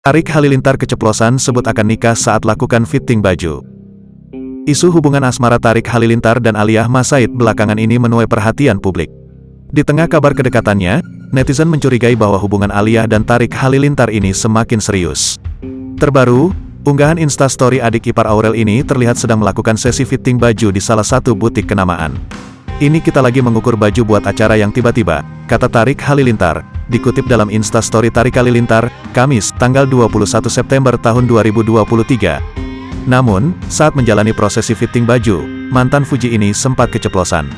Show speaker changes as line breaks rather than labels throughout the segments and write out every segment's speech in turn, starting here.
Tarik Halilintar keceplosan sebut akan nikah saat lakukan fitting baju. Isu hubungan asmara Tarik Halilintar dan Aliyah Masaid belakangan ini menuai perhatian publik. Di tengah kabar kedekatannya, netizen mencurigai bahwa hubungan Aliyah dan Tarik Halilintar ini semakin serius. Terbaru, unggahan Instastory adik ipar Aurel ini terlihat sedang melakukan sesi fitting baju di salah satu butik kenamaan. "Ini kita lagi mengukur baju buat acara yang tiba-tiba," kata Tarik Halilintar, dikutip dalam Instastory Tarik Halilintar, Kamis, tanggal 21 September tahun 2023. Namun, saat menjalani prosesi fitting baju, mantan Fuji ini sempat keceplosan.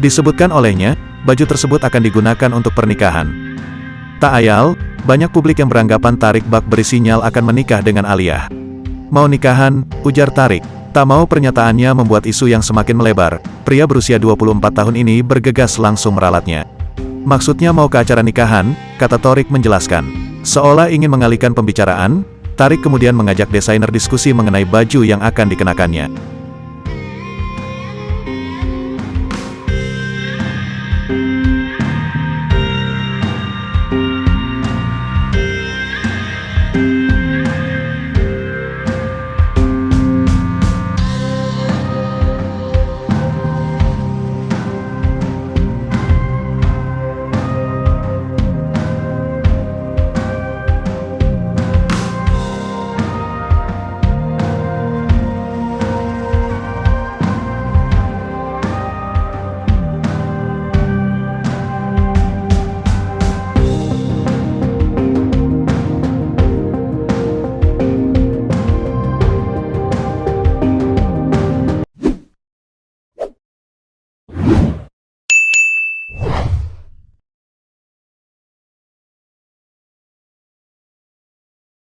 Disebutkan olehnya, baju tersebut akan digunakan untuk pernikahan. Tak ayal, banyak publik yang beranggapan Tarik bak beri sinyal akan menikah dengan Aliyah. "Mau nikahan," ujar Tarik. Tak mau pernyataannya membuat isu yang semakin melebar, pria berusia 24 tahun ini bergegas langsung meralatnya. "Maksudnya mau ke acara nikahan," kata Tarik menjelaskan. Seolah ingin mengalihkan pembicaraan, Tarik kemudian mengajak desainer diskusi mengenai baju yang akan dikenakannya.